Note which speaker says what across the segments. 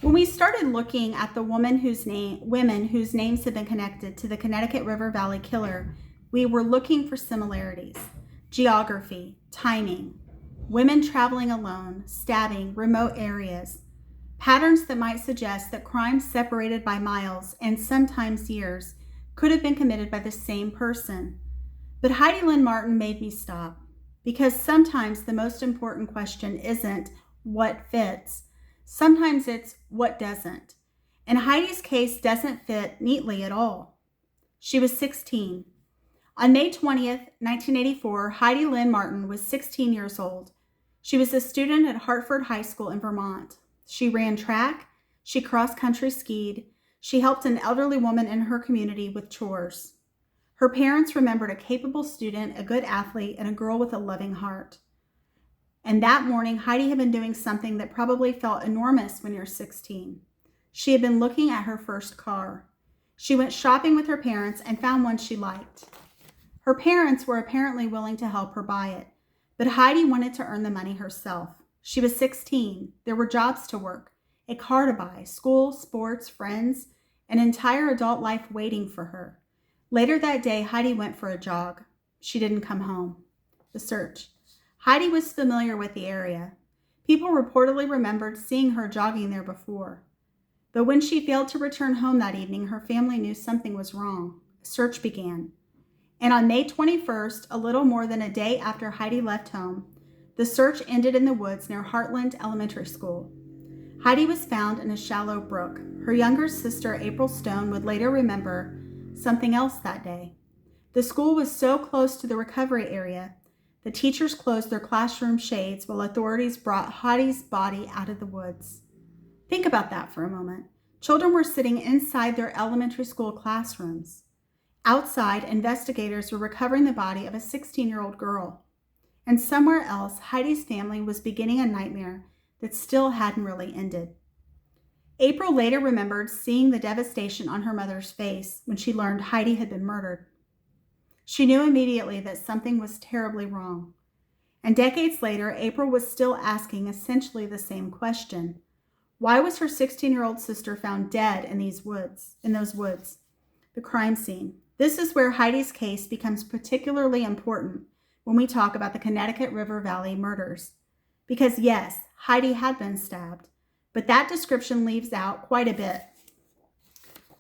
Speaker 1: When we started looking at the women whose names have been connected to the Connecticut River Valley killer, we were looking for similarities: geography, timing, women traveling alone, stabbing, remote areas, patterns that might suggest that crimes separated by miles and sometimes years could have been committed by the same person. But Heidi Lynn Martin made me stop, because sometimes the most important question isn't what fits. Sometimes it's what doesn't. And Heidi's case doesn't fit neatly at all. She was 16. On May 20th, 1984, Heidi Lynn Martin was 16 years old. She was a student at Hartford High School in Vermont. She ran track, she cross-country skied, she helped an elderly woman in her community with chores. Her parents remembered a capable student, a good athlete, and a girl with a loving heart. And that morning, Heidi had been doing something that probably felt enormous when you're 16. She had been looking at her first car. She went shopping with her parents and found one she liked. Her parents were apparently willing to help her buy it, but Heidi wanted to earn the money herself. She was 16. There were jobs to work, a car to buy, school, sports, friends, an entire adult life waiting for her. Later that day, Heidi went for a jog. She didn't come home. The search. Heidi was familiar with the area. People reportedly remembered seeing her jogging there before. But when she failed to return home that evening, her family knew something was wrong. A search began. And on May 21st, a little more than a day after Heidi left home, the search ended in the woods near Heartland Elementary School. Heidi was found in a shallow brook. Her younger sister, April Stone, would later remember something else that day. The school was so close to the recovery area, the teachers closed their classroom shades while authorities brought Heidi's body out of the woods. Think about that for a moment. Children were sitting inside their elementary school classrooms. Outside, investigators were recovering the body of a 16-year-old girl. And somewhere else, Heidi's family was beginning a nightmare that still hadn't really ended. April later remembered seeing the devastation on her mother's face when she learned Heidi had been murdered. She knew immediately that something was terribly wrong. And decades later, April was still asking essentially the same question. Why was her 16-year-old sister found dead in those woods? The crime scene. This is where Heidi's case becomes particularly important when we talk about the Connecticut River Valley murders. Because yes, Heidi had been stabbed, but that description leaves out quite a bit.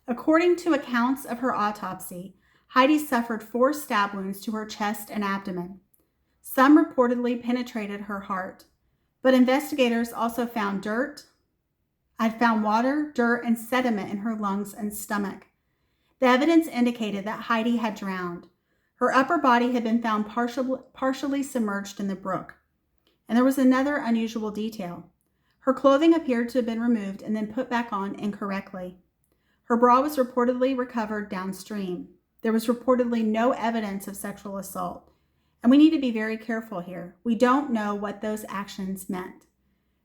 Speaker 1: According to accounts of her autopsy, Heidi suffered 4 stab wounds to her chest and abdomen. Some reportedly penetrated her heart, but investigators also found water, dirt, and sediment in her lungs and stomach. The evidence indicated that Heidi had drowned. Her upper body had been found partially submerged in the brook. And there was another unusual detail. Her clothing appeared to have been removed and then put back on incorrectly. Her bra was reportedly recovered downstream. There was reportedly no evidence of sexual assault. And we need to be very careful here. We don't know what those actions meant.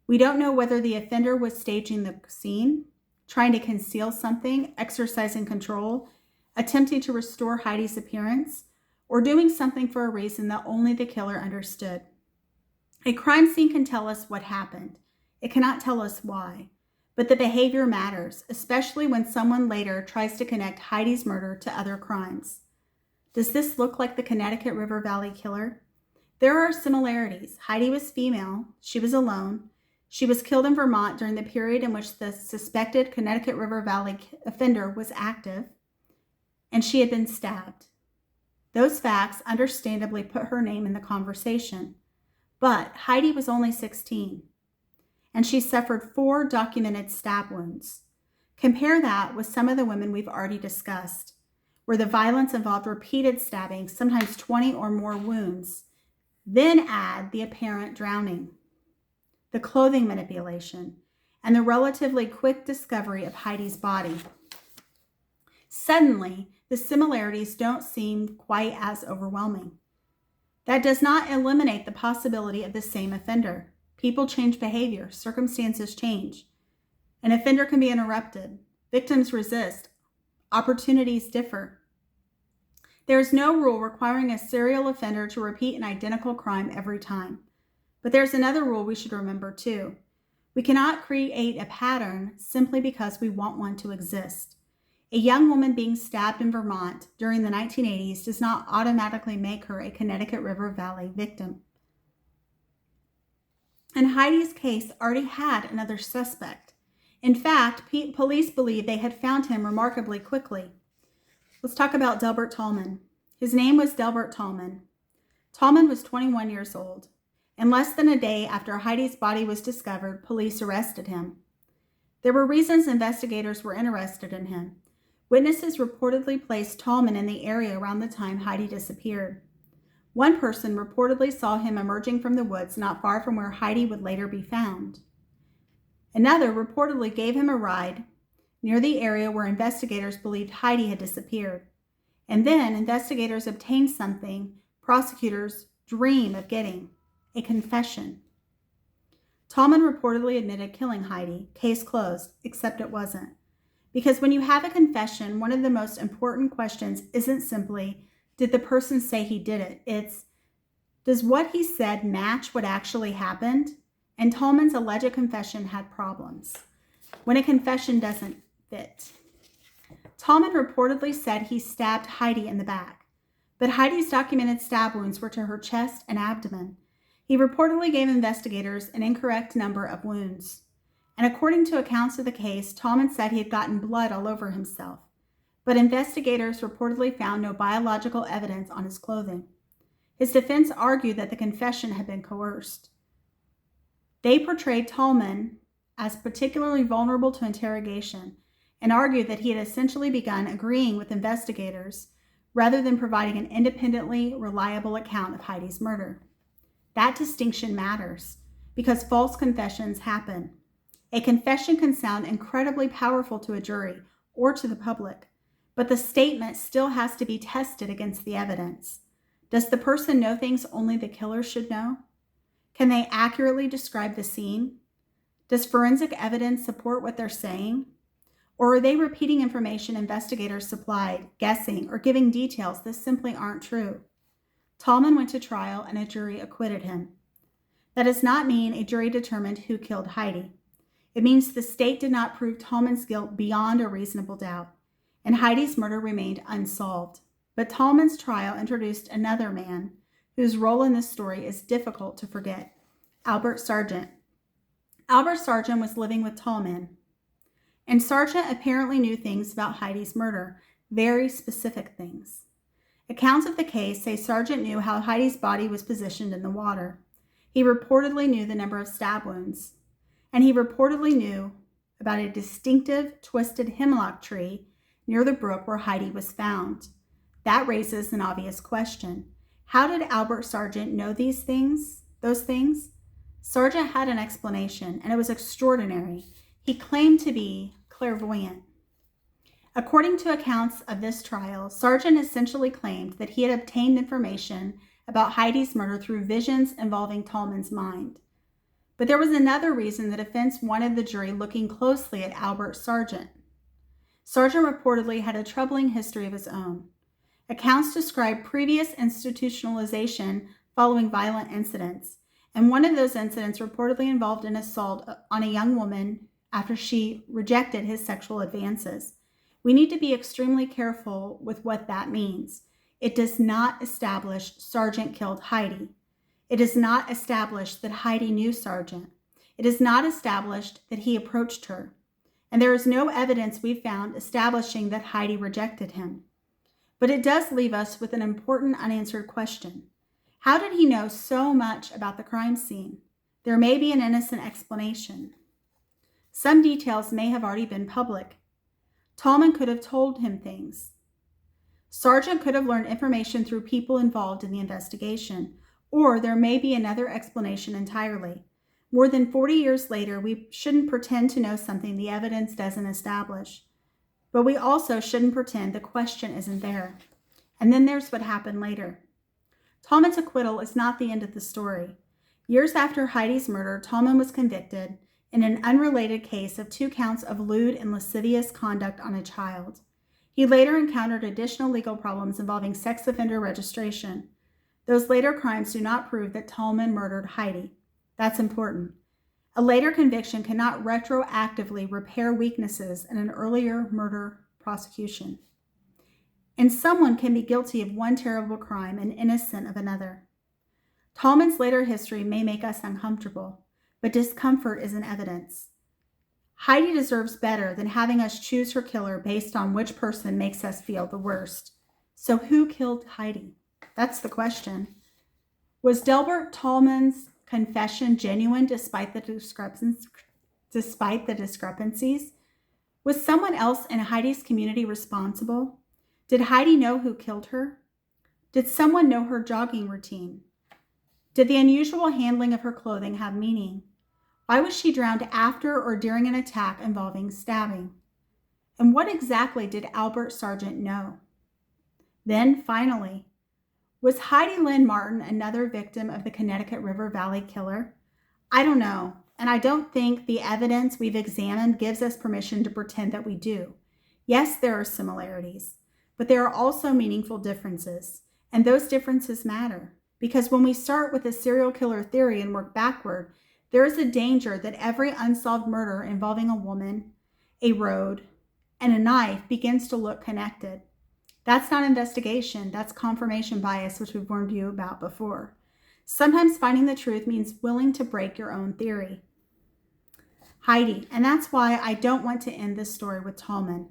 Speaker 1: We don't know whether the offender was staging the scene, trying to conceal something, exercising control, attempting to restore Heidi's appearance, or doing something for a reason that only the killer understood. A crime scene can tell us what happened. It cannot tell us why. But the behavior matters, especially when someone later tries to connect Heidi's murder to other crimes. Does this look like the Connecticut River Valley killer? There are similarities. Heidi was female. She was alone. She was killed in Vermont during the period in which the suspected Connecticut River Valley offender was active, and she had been stabbed. Those facts understandably put her name in the conversation. But Heidi was only 16. And she suffered 4 documented stab wounds. Compare that with some of the women we've already discussed, where the violence involved repeated stabbing, sometimes 20 or more wounds. Then add the apparent drowning, the clothing manipulation, and the relatively quick discovery of Heidi's body. Suddenly, the similarities don't seem quite as overwhelming. That does not eliminate the possibility of the same offender. People change behavior, circumstances change. An offender can be interrupted. Victims resist. Opportunities differ. There is no rule requiring a serial offender to repeat an identical crime every time. But there's another rule we should remember too. We cannot create a pattern simply because we want one to exist. A young woman being stabbed in Vermont during the 1980s does not automatically make her a Connecticut River Valley victim. And Heidi's case already had another suspect. In fact, police believe they had found him remarkably quickly. Let's talk about Delbert Tallman. His name was Delbert Tallman. Tallman was 21 years old. In less than a day after Heidi's body was discovered, police arrested him. There were reasons investigators were interested in him. Witnesses reportedly placed Tallman in the area around the time Heidi disappeared. One person reportedly saw him emerging from the woods not far from where Heidi would later be found. Another reportedly gave him a ride near the area where investigators believed Heidi had disappeared. And then investigators obtained something prosecutors dream of getting: a confession. Tallman reportedly admitted killing Heidi. Case closed, except it wasn't. Because when you have a confession, one of the most important questions isn't simply, did the person say he did it? It's, does what he said match what actually happened? And Tallman's alleged confession had problems. When a confession doesn't fit. Tallman reportedly said he stabbed Heidi in the back, but Heidi's documented stab wounds were to her chest and abdomen. He reportedly gave investigators an incorrect number of wounds. And according to accounts of the case, Tallman said he had gotten blood all over himself, but investigators reportedly found no biological evidence on his clothing. His defense argued that the confession had been coerced. They portrayed Tallman as particularly vulnerable to interrogation and argued that he had essentially begun agreeing with investigators rather than providing an independently reliable account of Heidi's murder. That distinction matters because false confessions happen. A confession can sound incredibly powerful to a jury or to the public, but the statement still has to be tested against the evidence. Does the person know things only the killer should know? Can they accurately describe the scene? Does forensic evidence support what they're saying? Or are they repeating information investigators supplied, guessing, or giving details that simply aren't true? Tallman went to trial and a jury acquitted him. That does not mean a jury determined who killed Heidi. It means the state did not prove Tallman's guilt beyond a reasonable doubt, and Heidi's murder remained unsolved. But Tallman's trial introduced another man whose role in this story is difficult to forget: Albert Sargent. Albert Sargent was living with Tallman, and Sargent apparently knew things about Heidi's murder, very specific things. Accounts of the case say Sargent knew how Heidi's body was positioned in the water. He reportedly knew the number of stab wounds, and he reportedly knew about a distinctive twisted hemlock tree near the brook where Heidi was found. That raises an obvious question. How did Albert Sargent know those things? Sargent had an explanation, and it was extraordinary. He claimed to be clairvoyant. According to accounts of this trial, Sargent essentially claimed that he had obtained information about Heidi's murder through visions involving Tallman's mind. But there was another reason the defense wanted the jury looking closely at Albert Sargent. Sargent reportedly had a troubling history of his own. Accounts describe previous institutionalization following violent incidents, and one of those incidents reportedly involved an assault on a young woman after she rejected his sexual advances. We need to be extremely careful with what that means. It does not establish Sargent killed Heidi. It is not established that Heidi knew Sargent. It is not established that he approached her. And there is no evidence we found establishing that Heidi rejected him. But it does leave us with an important unanswered question. How did he know so much about the crime scene? There may be an innocent explanation. Some details may have already been public. Tallman could have told him things. Sargent could have learned information through people involved in the investigation, or there may be another explanation entirely. More than 40 years later, we shouldn't pretend to know something the evidence doesn't establish. But we also shouldn't pretend the question isn't there. And then there's what happened later. Tallman's acquittal is not the end of the story. Years after Heidi's murder, Tallman was convicted in an unrelated case of 2 counts of lewd and lascivious conduct on a child. He later encountered additional legal problems involving sex offender registration. Those later crimes do not prove that Tallman murdered Heidi. That's important. A later conviction cannot retroactively repair weaknesses in an earlier murder prosecution. And someone can be guilty of one terrible crime and innocent of another. Tallman's later history may make us uncomfortable, but discomfort isn't evidence. Heidi deserves better than having us choose her killer based on which person makes us feel the worst. So who killed Heidi? That's the question. Was Delbert Tallman's confession genuine despite the discrepancies? Was someone else in Heidi's community responsible? Did Heidi know who killed her? Did someone know her jogging routine? Did the unusual handling of her clothing have meaning? Why was she drowned after or during an attack involving stabbing? And what exactly did Albert Sargent know? Then, finally, was Heidi Lynn Martin another victim of the Connecticut River Valley killer? I don't know, and I don't think the evidence we've examined gives us permission to pretend that we do. Yes, there are similarities, but there are also meaningful differences, and those differences matter, because when we start with a serial killer theory and work backward, there is a danger that every unsolved murder involving a woman, a road, and a knife begins to look connected. That's not investigation, that's confirmation bias, which we've warned you about before. Sometimes finding the truth means willing to break your own theory. Heidi, and that's why I don't want to end this story with Tallman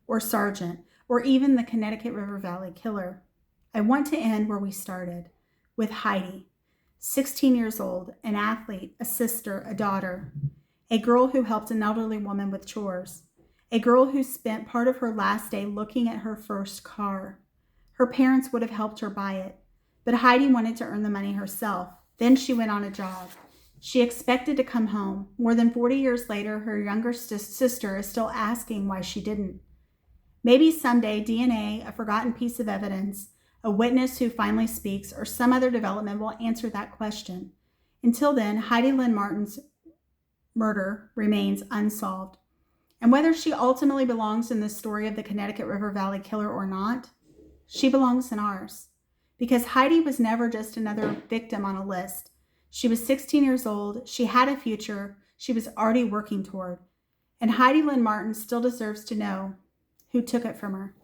Speaker 1: or Sargent or even the Connecticut River Valley killer. I want to end where we started, with Heidi, 16 years old, an athlete, a sister, a daughter, a girl who helped an elderly woman with chores, a girl who spent part of her last day looking at her first car. Her parents would have helped her buy it, but Heidi wanted to earn the money herself. Then she went on a job. She expected to come home. More than 40 years later, her younger sister is still asking why she didn't. Maybe someday DNA, a forgotten piece of evidence, a witness who finally speaks, or some other development will answer that question. Until then, Heidi Lynn Martin's murder remains unsolved. And whether she ultimately belongs in the story of the Connecticut River Valley killer or not, she belongs in ours. Because Heidi was never just another victim on a list. She was 16 years old, she had a future, she was already working toward. And Heidi Lynn Martin still deserves to know who took it from her.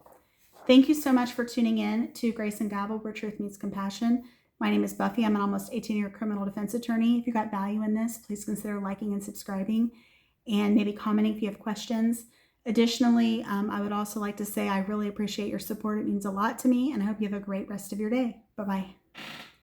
Speaker 1: Thank you so much for tuning in to Grace and Gavel, where truth meets compassion. My name is Buffy. I'm an almost 18-year criminal defense attorney. If you got value in this, please consider liking and subscribing and maybe commenting if you have questions. Additionally, I would also like to say I really appreciate your support. It means a lot to me, and I hope you have a great rest of your day. Bye-bye.